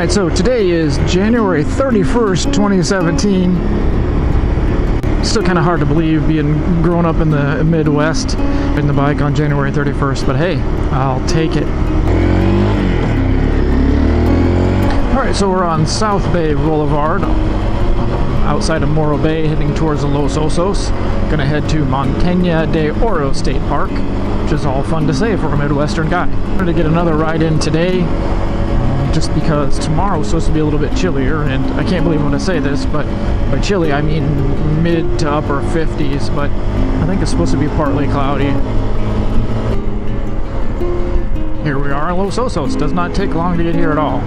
Alright, so today is January 31st, 2017. Still kind of hard to believe being grown up in the Midwest, riding the bike on January 31st, but hey, I'll take it. Alright, so we're on South Bay Boulevard, outside of Morro Bay, heading towards the Los Osos. Gonna head to Montaña de Oro State Park, which is all fun to say for a Midwestern guy. I'm gonna get another ride in today, just because tomorrow's supposed to be a little bit chillier, and I can't believe I'm gonna say this, but by chilly I mean mid to upper 50s, but I think it's supposed to be partly cloudy. Here we are in Los Osos. Does not take long to get here at all.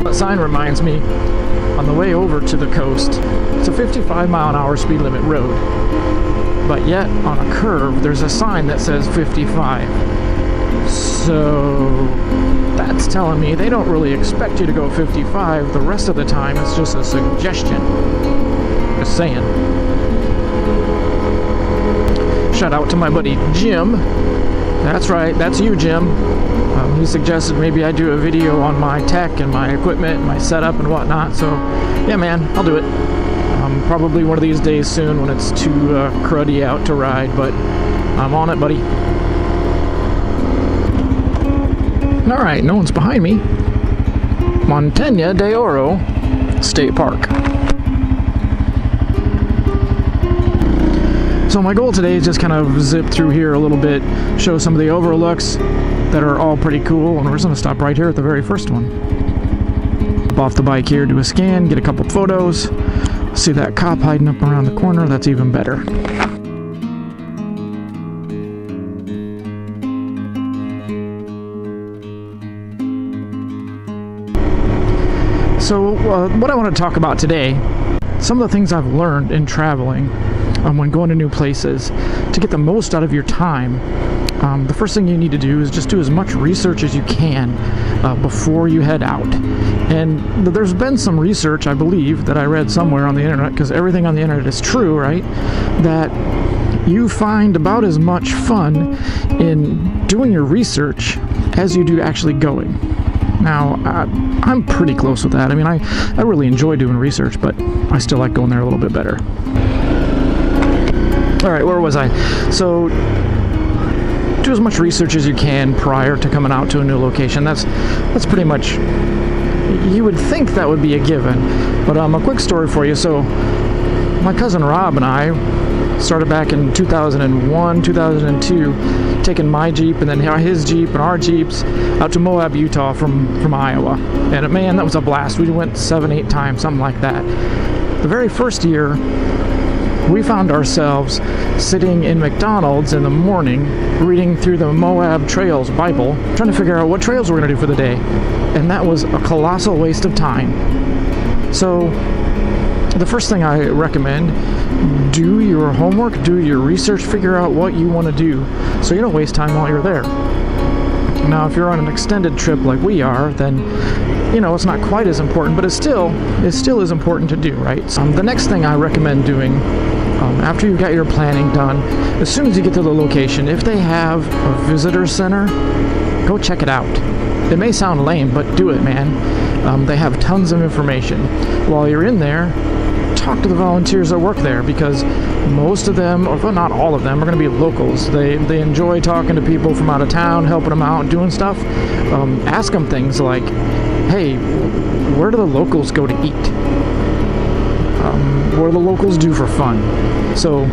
That sign reminds me, on the way over to the coast, it's a 55-mile-an-hour speed limit road, but yet on a curve there's a sign that says 55. So that's telling me they don't really expect you to go 55 the rest of the time. It's just a suggestion. Just saying. Shout out to my buddy Jim. That's right, that's you, Jim. He suggested maybe I do a video on my tech and my equipment and my setup and whatnot. So yeah, man, I'll do it. Probably one of these days soon when it's too cruddy out to ride, but I'm on it, buddy. Alright, no one's behind me. Montaña de Oro State Park. So my goal today is just kind of zip through here a little bit, show some of the overlooks that are all pretty cool, and we're just going to stop right here at the very first one. Hop off the bike here, do a scan, get a couple photos. See that cop hiding up around the corner? That's even better. So what I want to talk about today, some of the things I've learned in traveling when going to new places to get the most out of your time. The first thing you need to do is just do as much research as you can before you head out. And there's been some research, I believe, that I read somewhere on the internet, because everything on the internet is true, right? That you find about as much fun in doing your research as you do actually going. Now, I'm pretty close with that. I mean, I really enjoy doing research, but I still like going there a little bit better. Alright, where was I? So, do as much research as you can prior to coming out to a new location. That's pretty much, you would think that would be a given. But a quick story for you. So, my cousin Rob and I started back in 2001, 2002, taking my Jeep and then his Jeep and our Jeeps out to Moab, Utah from Iowa. And man, that was a blast. We went 7-8 times, something like that. The very first year, we found ourselves sitting in McDonald's in the morning, reading through the Moab Trails Bible, trying to figure out what trails we're going to do for the day. And that was a colossal waste of time. So, the first thing I recommend, do your homework, do your research, figure out what you want to do so you don't waste time while you're there. Now, if you're on an extended trip like we are, then, you know, it's not quite as important, but it still is important to do, right? The next thing I recommend doing, after you've got your planning done, as soon as you get to the location, if they have a visitor center, go check it out. It may sound lame, but do it, man. They have tons of information. While you're in there, talk to the volunteers that work there, because most of them, or well, not all of them, are going to be locals. They enjoy talking to people from out of town, helping them out, doing stuff. Ask them things like, hey, where do the locals go to eat? What do the locals do for fun? So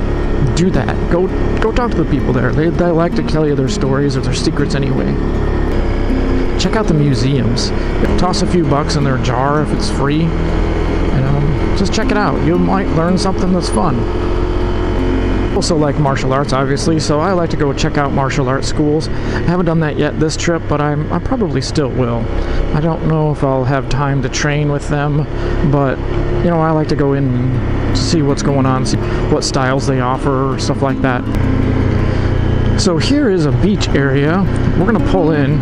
do that. Go talk to the people there. They like to tell you their stories or their secrets anyway. Check out the museums. Toss a few bucks in their jar if it's free. Just check it out. You might learn something that's fun. Also like martial arts, obviously, so I like to go check out martial arts schools. I haven't done that yet this trip, but I probably still will. I don't know if I'll have time to train with them, but you know, I like to go in and see what's going on, see what styles they offer, stuff like that. So here is a beach area. We're gonna pull in.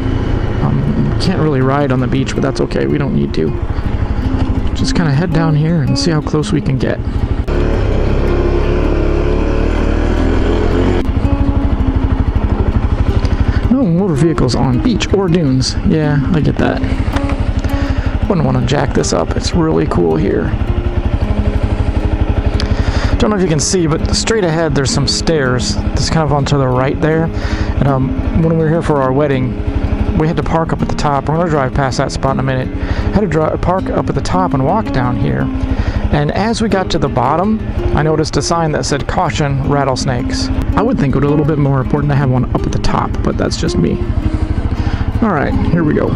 Can't really ride on the beach, but that's okay. We don't need to. Just kind of head down here and see how close we can get. No vehicles on beach or dunes. Yeah, I get that. Wouldn't want to jack this up. It's really cool here. Don't know if you can see, but straight ahead there's some stairs. Just kind of on to the right there. And when we were here for our wedding, we had to park up at the top. We're going to drive past that spot in a minute. Had to park up at the top and walk down here. And as we got to the bottom, I noticed a sign that said, "Caution, rattlesnakes." I would think it would be a little bit more important to have one up at the top, but that's just me. All right, here we go.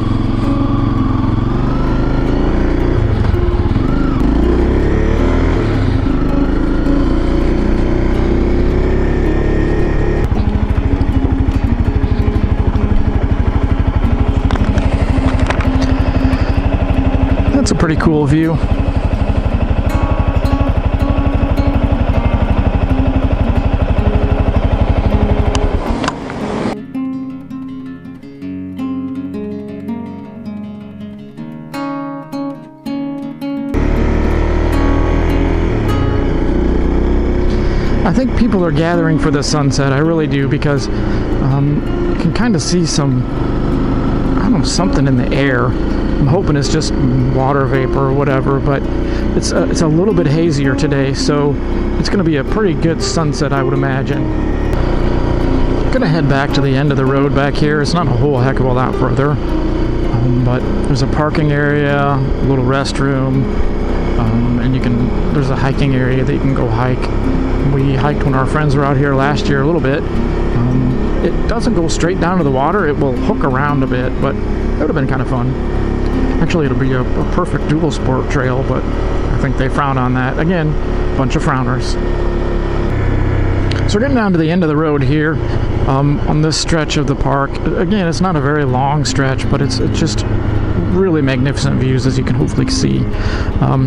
That's a pretty cool view. I think people are gathering for the sunset. I really do, because you can kind of see some, I don't know, something in the air. I'm hoping it's just water vapor or whatever, but it's a little bit hazier today, so it's going to be a pretty good sunset, I would imagine. I'm going to head back to the end of the road back here. It's not a whole heck of a lot further, but there's a parking area, a little restroom, and there's a hiking area that you can go hike. We hiked when our friends were out here last year a little bit. It doesn't go straight down to the water. It will hook around a bit, but it would have been kind of fun. Actually, it'll be a perfect dual sport trail, but I think they frown on that. Again, bunch of frowners. So we're getting down to the end of the road here on this stretch of the park. Again, it's not a very long stretch, but it's just really magnificent views, as you can hopefully see.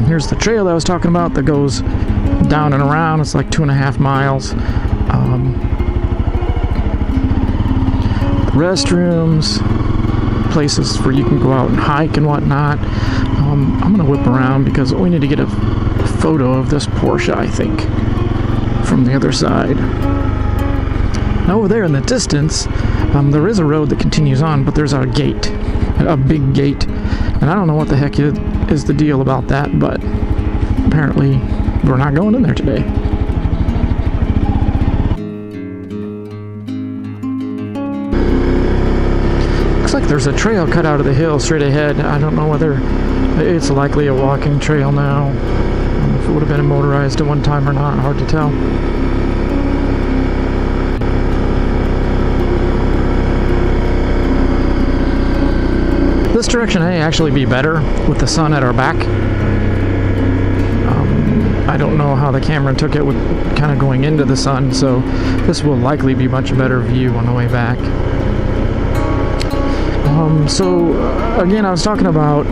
Here's the trail I was talking about that goes down and around. It's like 2.5 miles. Restrooms, places where you can go out and hike and whatnot. I'm gonna whip around because we need to get a photo of this Porsche, I think, from the other side. Now over there in the distance, there is a road that continues on, but there's a gate, a big gate, and I don't know what the heck is the deal about that, but apparently we're not going in there today. Looks like there's a trail cut out of the hill straight ahead. I don't know whether it's likely a walking trail now. If it would have been motorized at one time or not, hard to tell. This direction may actually be better with the sun at our back. I don't know how the camera took it with kind of going into the sun, so this will likely be much better view on the way back. Again, I was talking about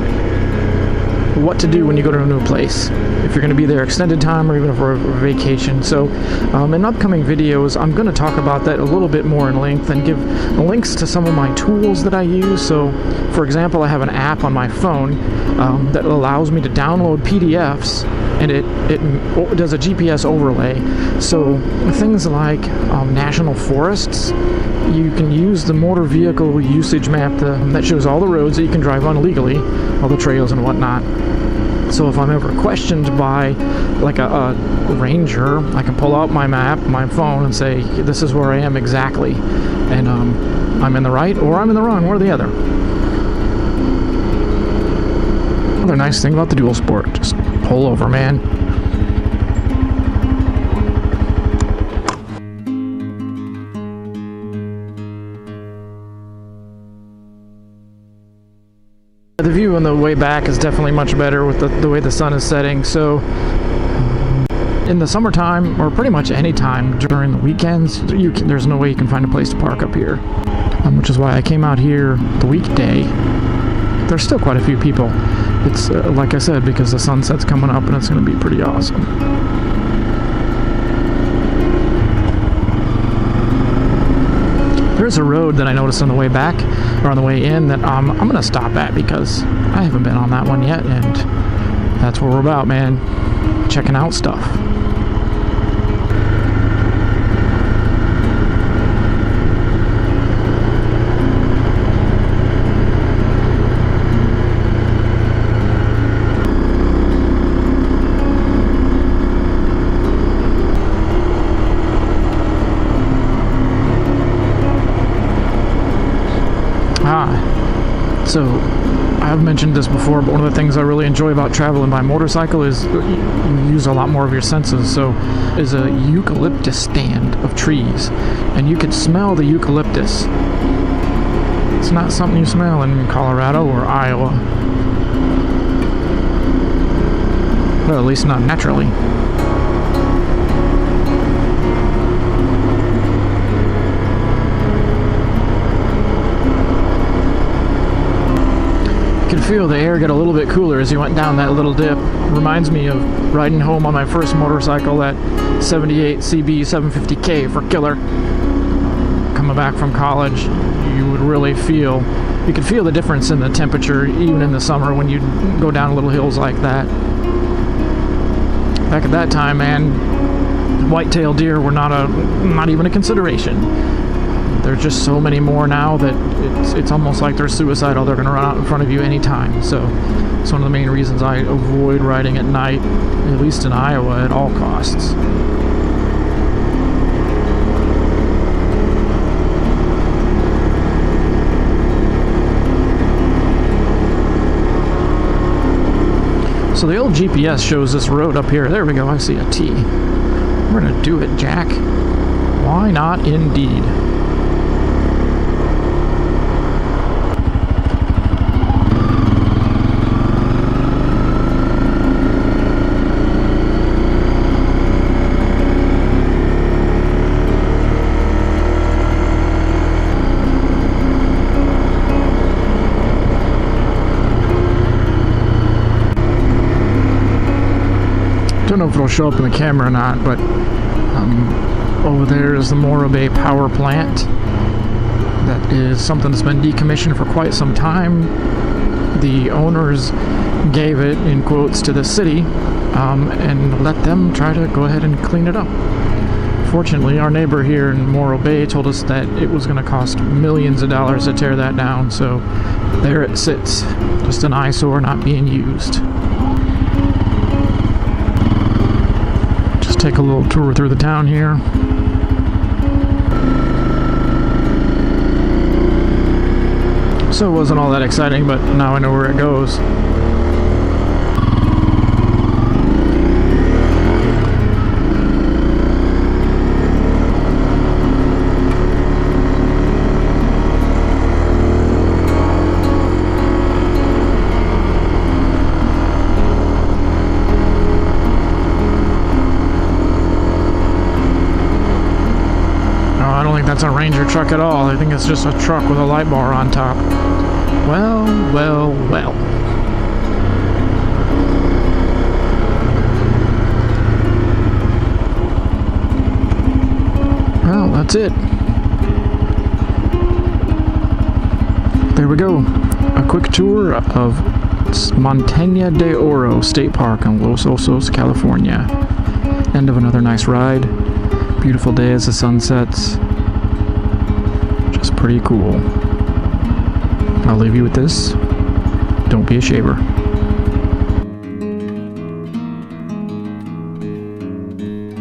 what to do when you go to a new place, if you're going to be there extended time or even for a vacation. So in upcoming videos, I'm going to talk about that a little bit more in length and give links to some of my tools that I use. So for example, I have an app on my phone that allows me to download PDFs, and it does a GPS overlay. So things like national forests, you can use the motor vehicle usage map that shows all the roads that you can drive on legally, all the trails and whatnot. So if I'm ever questioned by like a ranger, I can pull out my map, my phone, and say, this is where I am exactly. And I'm in the right or I'm in the wrong, one or the other. Another nice thing about the dual sport, just pull over, man. The view on the way back is definitely much better with the way the sun is setting. So in the summertime, or pretty much any time during the weekends, there's no way you can find a place to park up here, which is why I came out here the weekday. There's still quite a few people. It's like I said, because the sunset's coming up and it's going to be pretty awesome. There's a road that I noticed on the way back, or on the way in, that I'm going to stop at because I haven't been on that one yet, and that's what we're about, man. Checking out stuff. I've mentioned this before, but one of the things I really enjoy about traveling by motorcycle is you use a lot more of your senses. So there's a eucalyptus stand of trees, and you can smell the eucalyptus. It's not something you smell in Colorado or Iowa. Well, at least not naturally. You could feel the air get a little bit cooler as you went down that little dip. Reminds me of riding home on my first motorcycle, that 78 CB 750K for Killer. Coming back from college, you would really feel, you could feel the difference in the temperature even in the summer when you go down little hills like that. Back at that time, man, white-tailed deer were not even a consideration. There's just so many more now that it's almost like they're suicidal. They're going to run out in front of you anytime. So it's one of the main reasons I avoid riding at night, at least in Iowa, at all costs. So the old GPS shows this road up here. There we go. I see a T. We're going to do it, Jack. Why not indeed? Don't know if it'll show up in the camera or not, but over there is the Morro Bay power plant. That is something that's been decommissioned for quite some time. The owners gave it, in quotes, to the city and let them try to go ahead and clean it up. Fortunately, our neighbor here in Morro Bay told us that it was going to cost millions of dollars to tear that down, so there it sits, just an eyesore not being used. Take a little tour through the town here. So it wasn't all that exciting, but now I know where it goes. That's a Ranger truck at all. I think it's just a truck with a light bar on top. Well, well, well. Well, that's it. There we go. A quick tour of Montaña de Oro State Park in Los Osos, California. End of another nice ride. Beautiful day as the sun sets. Pretty cool. I'll leave you with this. Don't be a shaver.